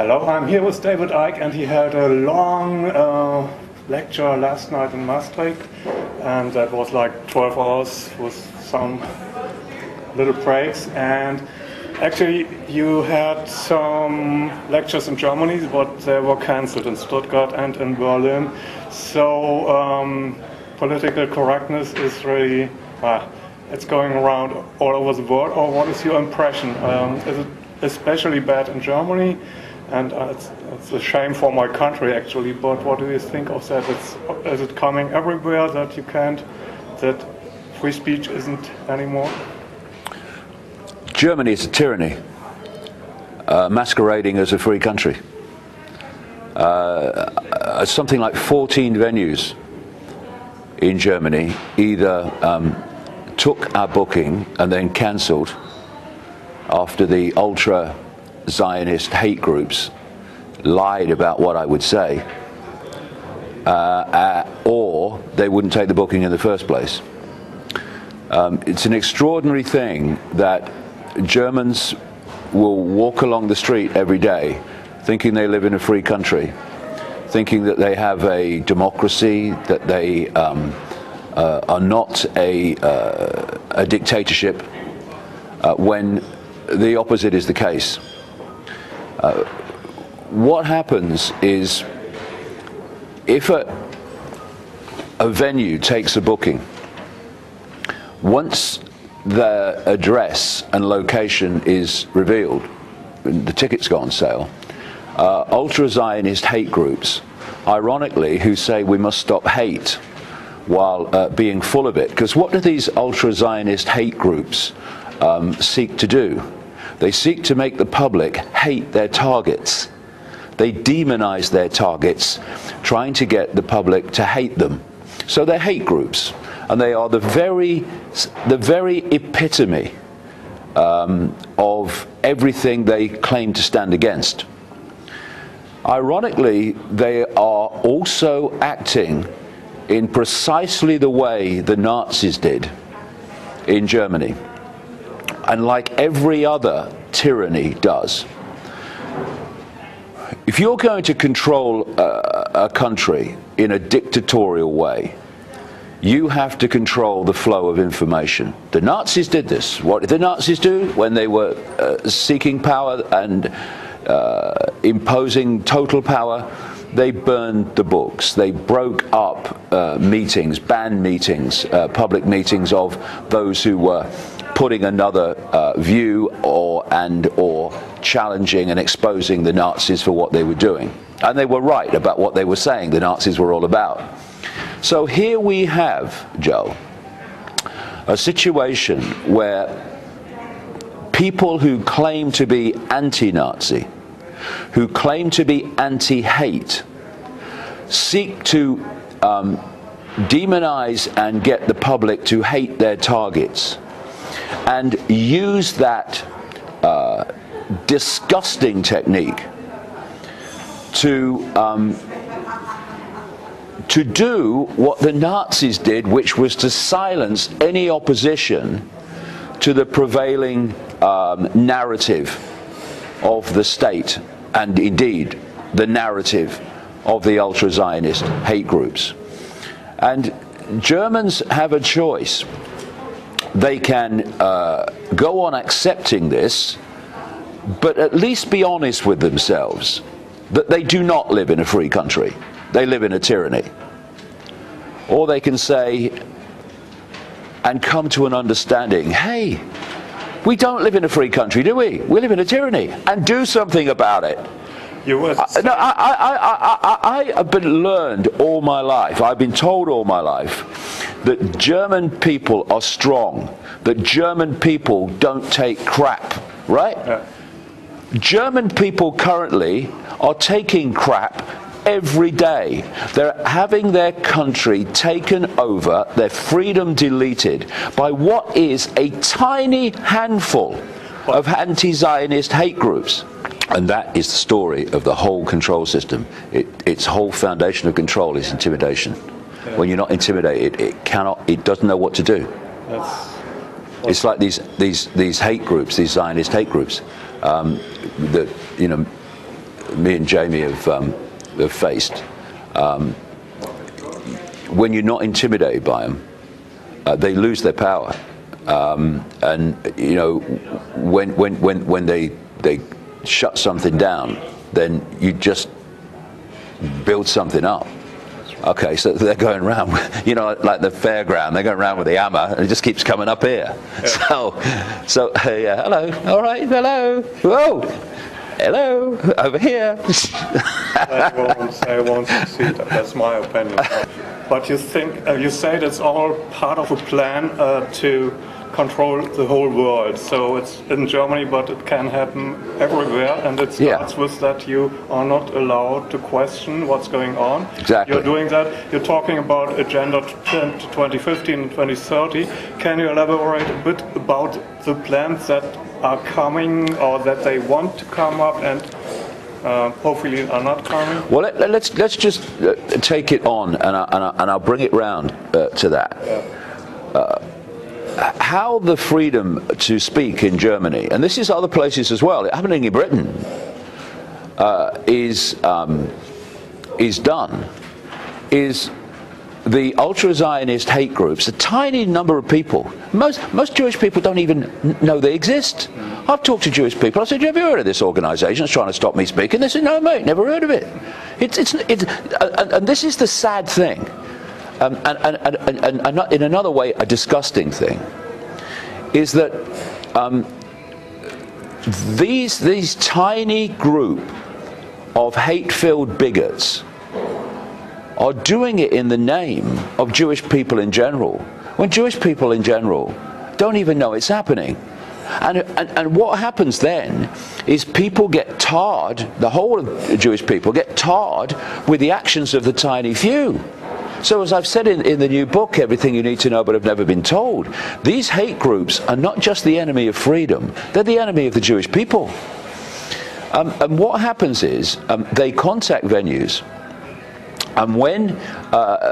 Hello, I'm here with David Icke, and he had a long lecture last night in Maastricht, and that was like 12 hours with some little breaks. And actually, you had some lectures in Germany, but they were cancelled in Stuttgart and in Berlin. So political correctness is really, it's going around all over the world. Or what is your impression? Is it especially bad in Germany? And it's a shame for my country, actually, but what do you think of that? Is it coming everywhere that that free speech isn't anymore? Germany is a tyranny, masquerading as a free country. Something like 14 venues in Germany either took our booking and then cancelled after the ultra-Zionist hate groups lied about what I would say, or they wouldn't take the booking in the first place. It's an extraordinary thing that Germans will walk along the street every day thinking they live in a free country, thinking that they have a democracy, that they are not a dictatorship, when the opposite is the case. What happens is, if a venue takes a booking, once the address and location is revealed, the tickets go on sale, ultra-Zionist hate groups, ironically, who say we must stop hate while being full of it, because what do these ultra-Zionist hate groups seek to do? They seek to make the public hate their targets. They demonize their targets, trying to get the public to hate them. So they're hate groups, and they are the very epitome of everything they claim to stand against. Ironically, they are also acting in precisely the way the Nazis did in Germany, and like every other tyranny does. If you're going to control a country in a dictatorial way, you have to control the flow of information. The Nazis did this. What did the Nazis do when they were seeking power and imposing total power? They burned the books. They broke up meetings, banned meetings, public meetings of those who were putting another view or challenging and exposing the Nazis for what they were doing. And they were right about what they were saying the Nazis were all about. So here we have, Joe, a situation where people who claim to be anti-Nazi, who claim to be anti-hate, seek to demonize and get the public to hate their targets, and use that disgusting technique to do what the Nazis did, which was to silence any opposition to the prevailing narrative of the state, and indeed the narrative of the ultra-Zionist hate groups. And Germans have a choice. They can go on accepting this, but at least be honest with themselves that they do not live in a free country. They live in a tyranny. Or they can say, and come to an understanding, hey, we don't live in a free country, do we? We live in a tyranny, and do something about it. I have been learned all my life, I've been told all my life, that German people are strong, that German people don't take crap, right? Yeah. German people currently are taking crap every day. They're having their country taken over, their freedom deleted by what is a tiny handful of anti-Zionist hate groups. And that is the story of the whole control system. Its whole foundation of control is intimidation. Yeah. When you're not intimidated, it doesn't know what to do. It's like these hate groups, these Zionist hate groups, that, you know, me and Jamie have faced. When you're not intimidated by them, they lose their power. And you know, when they shut something down, then you just build something up. Okay, so they're going around, you know, like the fairground. They're going around with the hammer, and it just keeps coming up here. Yeah. So yeah, hello, all right, hello, whoa, hello, over here. I won't succeed. That's my opinion. But you think you say that's all part of a plan to control the whole world. So it's in Germany, but it can happen everywhere, and it starts with that you are not allowed to question what's going on. Exactly. You're doing that. You're talking about Agenda 2015 and 2030. Can you elaborate a bit about the plans that are coming or that they want to come up and hopefully are not coming? Well, let's just take it on, and I'll bring it round to that. Yeah. How the freedom to speak in Germany, and this is other places as well, happening in Britain, is done, is the ultra-Zionist hate groups, a tiny number of people. Most Jewish people don't even know they exist. I've talked to Jewish people. I said, "Have you heard of this organisation that's trying to stop me speaking?" They said, "No, mate, never heard of it." And this is the sad thing. And in another way, a disgusting thing, is that these tiny group of hate-filled bigots are doing it in the name of Jewish people in general, when Jewish people in general don't even know it's happening. And what happens then is people get tarred, the whole of Jewish people get tarred with the actions of the tiny few. So as I've said in the new book, Everything You Need to Know But Have Never Been Told, these hate groups are not just the enemy of freedom, they're the enemy of the Jewish people. And what happens is they contact venues, and when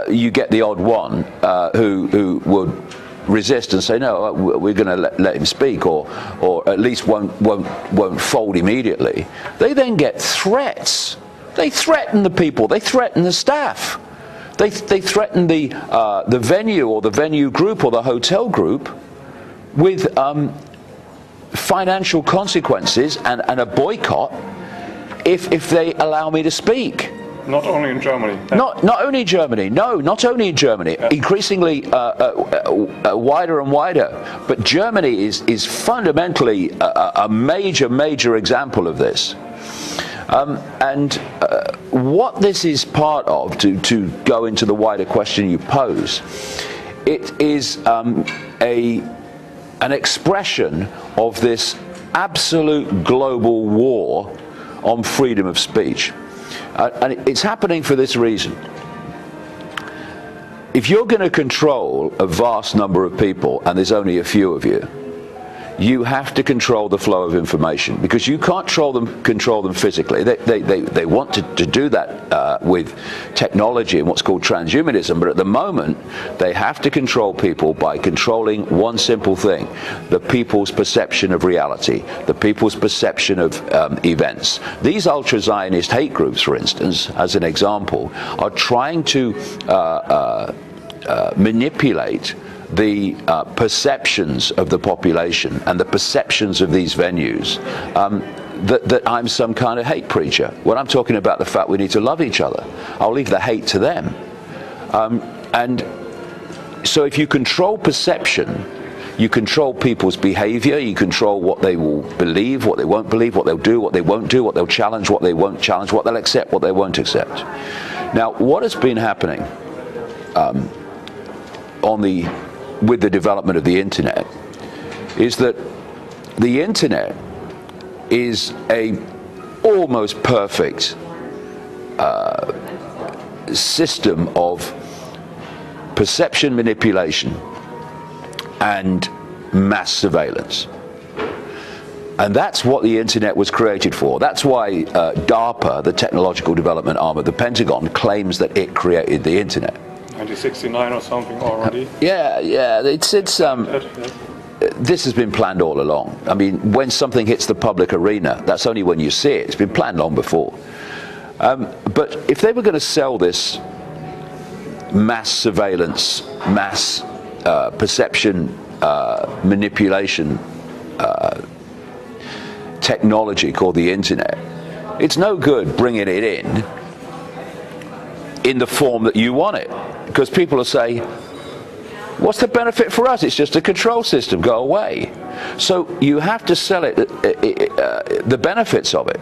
you get the odd one who would resist and say, no, we're going to let him speak, or at least won't fold immediately, they then get threats. They threaten the people, they threaten the staff. They threaten the venue or the venue group or the hotel group with financial consequences and a boycott if they allow me to speak. Not only in Germany. Not only in Germany. No, not only in Germany. Yeah. Increasingly wider and wider. But Germany is fundamentally a major example of this. What this is part of, to go into the wider question you pose, it is an expression of this absolute global war on freedom of speech. And it's happening for this reason. If you're going to control a vast number of people, and there's only a few of you, you have to control the flow of information, because you can't control them physically. They want to do that with technology and what's called transhumanism, but at the moment they have to control people by controlling one simple thing: the people's perception of reality, the people's perception of events. These ultra-Zionist hate groups, for instance, as an example, are trying to manipulate the perceptions of the population and the perceptions of these venues, that I'm some kind of hate preacher, when I'm talking about the fact we need to love each other. I'll leave the hate to them. And so if you control perception, you control people's behavior, you control what they will believe, what they won't believe, what they'll do, what they won't do, what they'll challenge, what they won't challenge, what they'll accept, what they won't accept. Now, what has been happening with the development of the internet is that the internet is a almost perfect system of perception manipulation and mass surveillance. And that's what the internet was created for. That's why DARPA, the technological development arm of the Pentagon, claims that it created the internet. 1969 or something already. Yeah. this has been planned all along. I mean, when something hits the public arena, that's only when you see it. It's been planned long before. But if they were going to sell this mass surveillance, mass perception, manipulation technology called the internet, it's no good bringing it in the form that you want it, because people will say, what's the benefit for us? It's just a control system, go away. So you have to sell it, the benefits of it.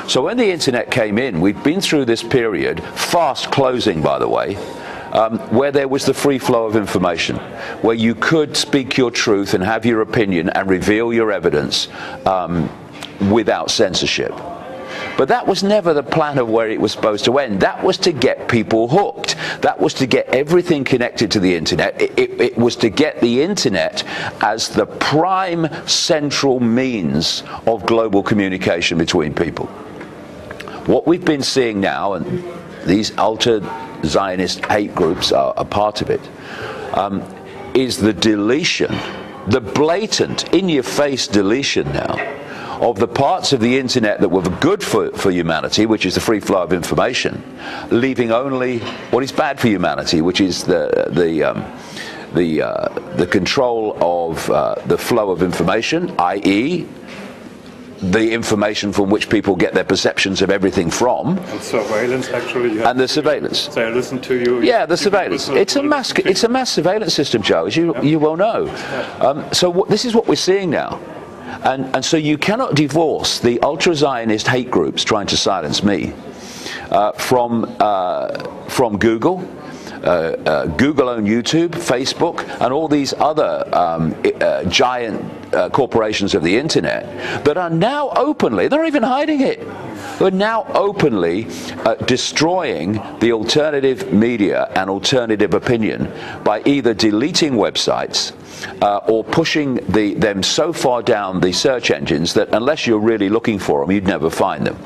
So when the internet came in, we'd been through this period, fast closing by the way, where there was the free flow of information, where you could speak your truth and have your opinion and reveal your evidence without censorship. But that was never the plan of where it was supposed to end. That was to get people hooked. That was to get everything connected to the internet. It was to get the internet as the prime central means of global communication between people. What we've been seeing now, and these ultra-Zionist hate groups are a part of it, is the deletion, the blatant, in-your-face deletion now of the parts of the internet that were good for humanity, which is the free flow of information, leaving only what is bad for humanity, which is the control of the flow of information, i.e. the information from which people get their perceptions of everything from. And surveillance, actually. And the surveillance. They listen to you. Yeah, the surveillance. It's a mass surveillance system, Joe, as you well know. So this is what we're seeing now. And so you cannot divorce the ultra-Zionist hate groups trying to silence me from Google, Google-owned YouTube, Facebook, and all these other giant corporations of the internet that are now openly, they're not even hiding it, they're now openly destroying the alternative media and alternative opinion by either deleting websites or pushing them so far down the search engines that unless you're really looking for them, you'd never find them.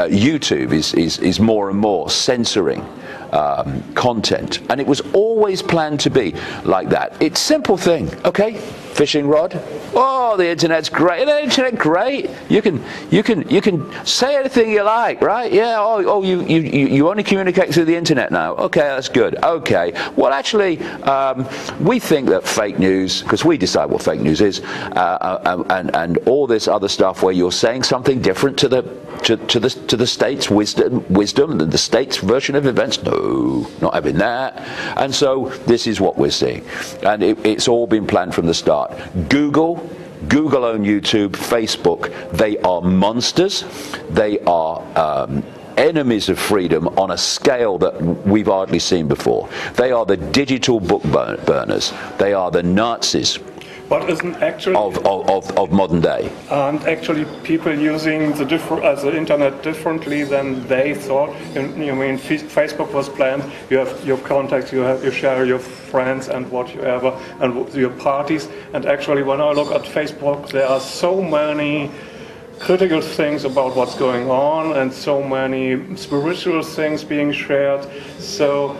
YouTube is more and more censoring content, and it was always planned to be like that. It's a simple thing, okay? Fishing rod. Oh, the internet's great. The internet great. You can say anything you like, right? Yeah. Oh, you only communicate through the internet now. Okay, that's good. Okay. Well, actually, we think that fake news, because we decide what fake news is, and all this other stuff where you're saying something different to the state's wisdom, the state's version of events. No, not having that. And so this is what we're seeing, and it's all been planned from the start. Google-owned YouTube, Facebook, they are monsters. They are enemies of freedom on a scale that we've hardly seen before. They are the digital book burners. They are the Nazis But isn't actually of modern day. And actually people using the internet differently than they thought. You mean Facebook was planned, you have your contacts, you share your friends and whatever, and your parties. And actually when I look at Facebook, there are so many critical things about what's going on and so many spiritual things being shared. So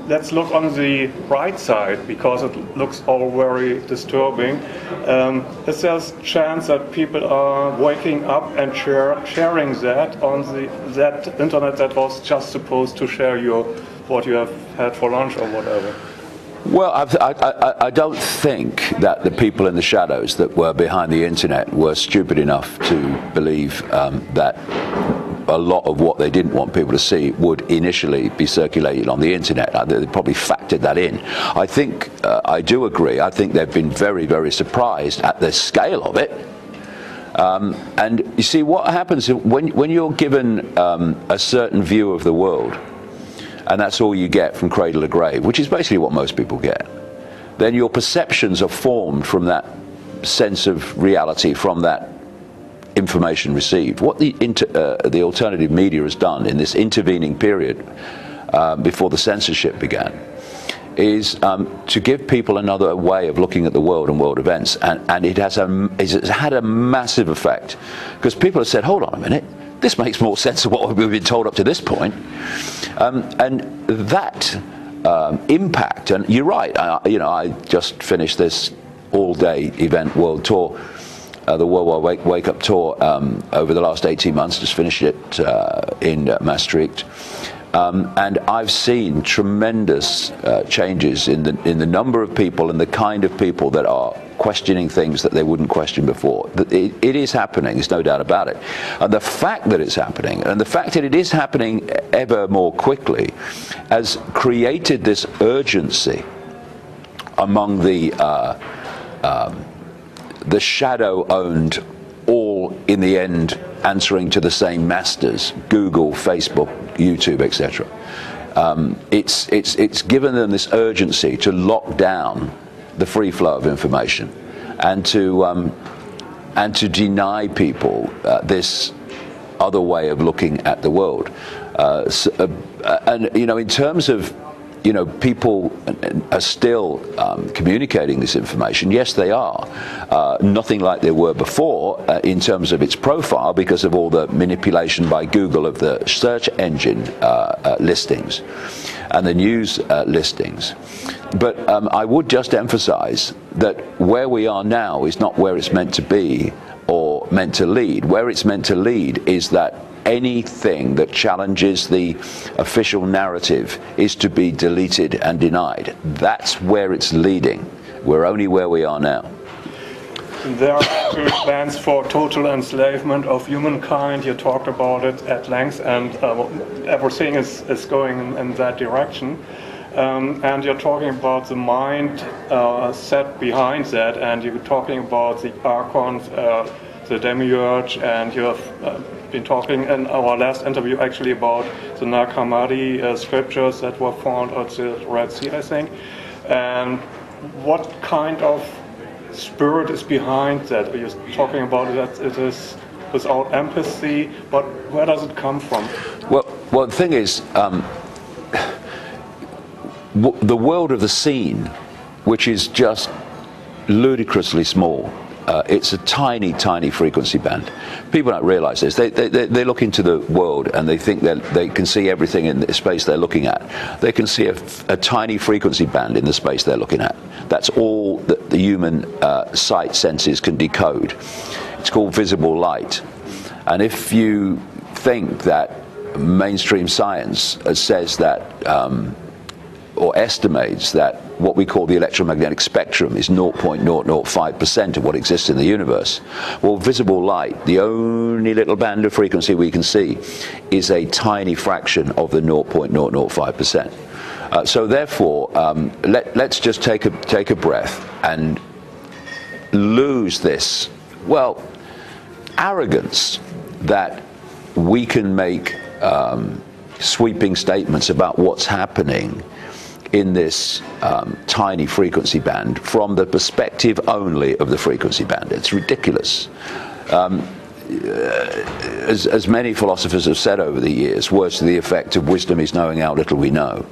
let's look on the bright side, because it looks all very disturbing. Is there a chance that people are waking up and sharing that on that internet that was just supposed to share what you have had for lunch or whatever? Well, I don't think that the people in the shadows that were behind the internet were stupid enough to believe that a lot of what they didn't want people to see would initially be circulated on the internet. They probably factored that in. I think, I do agree, I think they've been very, very surprised at the scale of it. And you see, what happens when you're given a certain view of the world, and that's all you get from cradle to grave, which is basically what most people get, then your perceptions are formed from that sense of reality, from that information received. What the alternative media has done in this intervening period before the censorship began is to give people another way of looking at the world and world events, and it's had a massive effect, because people have said, hold on a minute, this makes more sense than what we've been told up to this point. And that impact, and you're right, I just finished this all-day event world tour, the Worldwide Wake Up Tour, over the last 18 months. Just finished it in Maastricht. And I've seen tremendous changes in the number of people and the kind of people that are questioning things that they wouldn't question before. It is happening, there's no doubt about it. And the fact that it's happening, and the fact that it is happening ever more quickly, has created this urgency among the shadow-owned, all in the end answering to the same masters: Google, Facebook, YouTube, etc. It's given them this urgency to lock down the free flow of information, and to deny people this other way of looking at the world. And you know, in terms of, you know, people are still communicating this information. Yes, they are. Nothing like they were before in terms of its profile, because of all the manipulation by Google of the search engine listings and the news listings. But I would just emphasize that where we are now is not where it's meant to be or meant to lead. Where it's meant to lead is that anything that challenges the official narrative is to be deleted and denied. That's where it's leading. We're only where we are now. There are actually plans for total enslavement of humankind. You talked about it at length, and everything is going in that direction. And you're talking about the mind set behind that, and you're talking about the archons, the demiurge, and you have been talking in our last interview actually about the Nag Hammadi scriptures that were found at the Red Sea, I think. And what kind of spirit is behind that? You're talking about that it is without empathy, but where does it come from? Well, the thing is, the world of the scene, which is just ludicrously small. It's a tiny, tiny frequency band. People don't realize this. They look into the world and they think that they can see everything in the space they're looking at. They can see a tiny frequency band in the space they're looking at. That's all that the human sight senses can decode. It's called visible light. And if you think that mainstream science says that, or estimates that what we call the electromagnetic spectrum is 0.005% of what exists in the universe. Well, visible light, the only little band of frequency we can see, is a tiny fraction of the 0.005%. So therefore, let's just take a breath and lose this, well, arrogance that we can make sweeping statements about what's happening in this tiny frequency band from the perspective only of the frequency band. It's ridiculous. As many philosophers have said over the years, words to the effect of wisdom is knowing how little we know.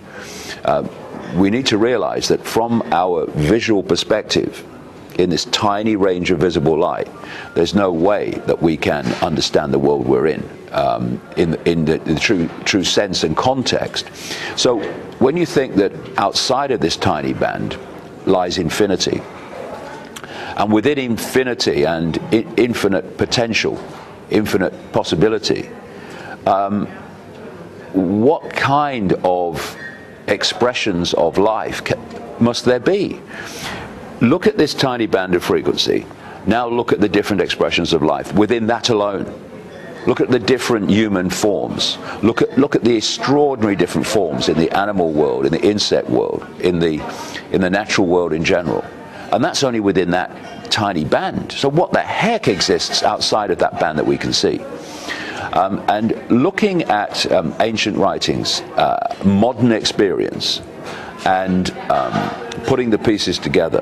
We need to realize that from our visual perspective, in this tiny range of visible light, there's no way that we can understand the world we're in the true sense and context. So when you think that outside of this tiny band lies infinity, and within infinity and infinite potential, infinite possibility, what kind of expressions of life must there be? Look at this tiny band of frequency. Now look at the different expressions of life within that alone. Look at the different human forms. Look at the extraordinary different forms in the animal world, in the insect world, in the natural world in general. And that's only within that tiny band. So what the heck exists outside of that band that we can see? And looking at ancient writings, modern experience, and putting the pieces together,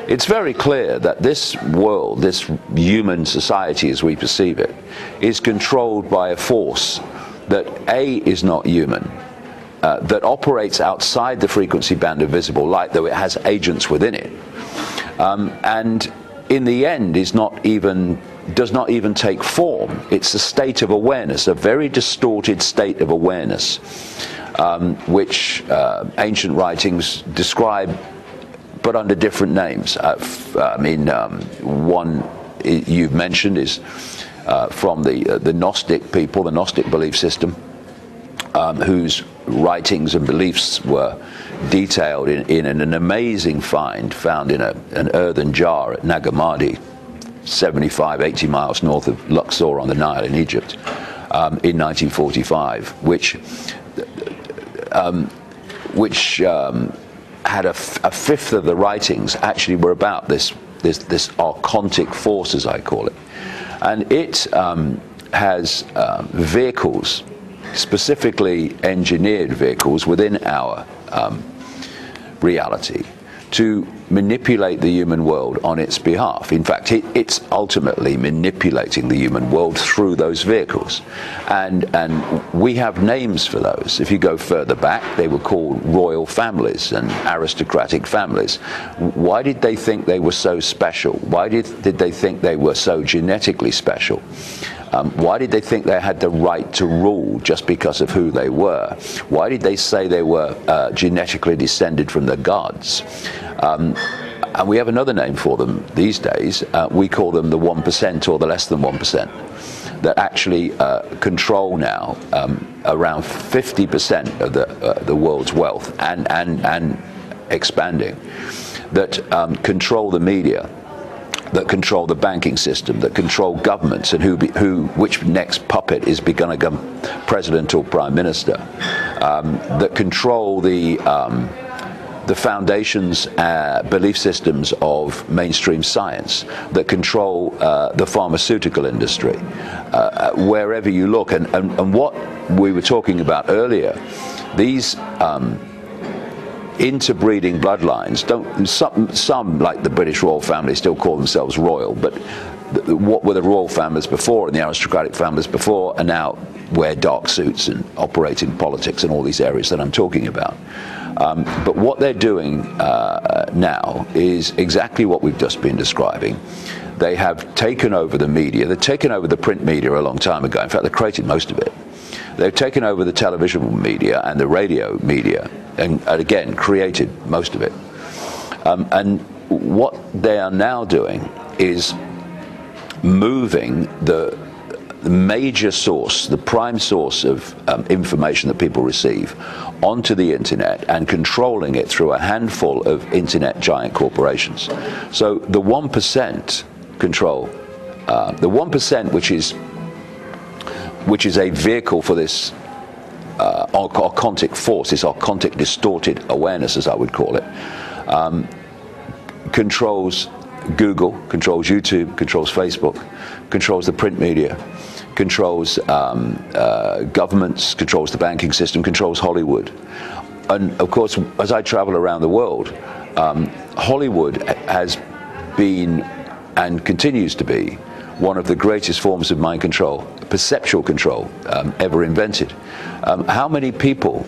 it's very clear that this world, this human society as we perceive it, is controlled by a force that A, is not human, that operates outside the frequency band of visible light, though it has agents within it, and in the end does not even take form. It's a state of awareness, a very distorted state of awareness, which ancient writings describe but under different names. One you've mentioned is from the Gnostic people, the Gnostic belief system, whose writings and beliefs were detailed in an amazing find found in an earthen jar at Nag Hammadi, 75, 80 miles north of Luxor on the Nile in Egypt, in 1945, which had a fifth of the writings actually were about this archontic force, as I call it. And it has vehicles, specifically engineered vehicles within our reality, to manipulate the human world on its behalf. In fact, it's ultimately manipulating the human world through those vehicles. And we have names for those. If you go further back, they were called royal families and aristocratic families. Why did they think they were so special? Why did they think they were so genetically special? Why did they think they had the right to rule just because of who they were? Why did they say they were genetically descended from the gods? And we have another name for them these days. We call them the 1% or the less than 1%, that actually control now around 50% of the world's wealth and expanding, that control the media, that control the banking system, that control governments, and which next puppet is going to become president or prime minister, that control the foundations, belief systems of mainstream science, that control the pharmaceutical industry, wherever you look. And what we were talking about earlier, these interbreeding bloodlines some like the British royal family still call themselves royal, but what were the royal families before and the aristocratic families before are now wear dark suits and operate in politics and all these areas that I'm talking about. But what they're doing now is exactly what we've just been describing. They have taken over the media. They've taken over the print media a long time ago. In fact, they created most of it. They've taken over the television media and the radio media, and again, created most of it. And what they are now doing is moving the major source, the prime source of information that people receive, onto the internet and controlling it through a handful of internet giant corporations. So the 1% control, the 1%, which is a vehicle for this archontic force, this archontic distorted awareness, as I would call it, controls Google, controls YouTube, controls Facebook, controls the print media, controls governments, controls the banking system, controls Hollywood. And of course, as I travel around the world, Hollywood has been and continues to be one of the greatest forms of mind control, perceptual control, ever invented. How many people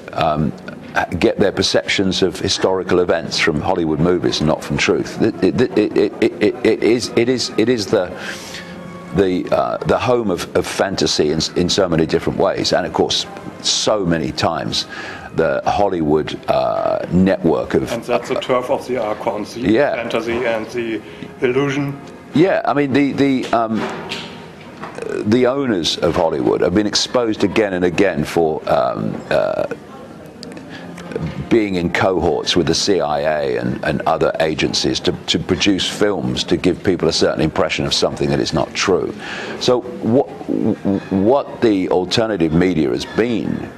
get their perceptions of historical events from Hollywood movies and not from truth? It is the home of fantasy in so many different ways, and of course, so many times the Hollywood network of... And that's the turf of the archons, the fantasy and the illusion. Yeah, I mean, the owners of Hollywood have been exposed again and again for being in cohorts with the CIA and other agencies to produce films to give people a certain impression of something that is not true. So what the alternative media has been,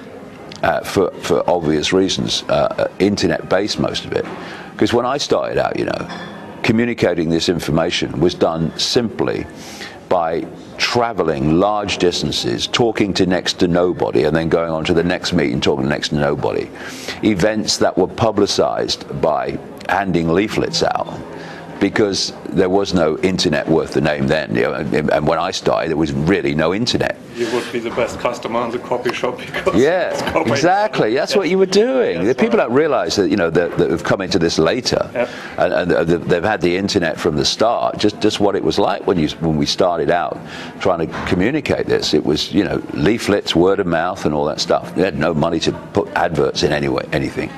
for obvious reasons, internet-based, most of it, because when I started out, communicating this information was done simply by traveling large distances, talking to next to nobody, and then going on to the next meeting, talking to next to nobody. Events that were publicized by handing leaflets out, because there was no internet worth the name then. And when I started, there was really no internet. You would be the best customer in the coffee shop. Because exactly. That's what you were doing. The people don't realize that, that have come into this later, and they've had the internet from the start. Just what it was like when we started out trying to communicate this. It was, leaflets, word of mouth, and all that stuff. They had no money to put adverts in anything.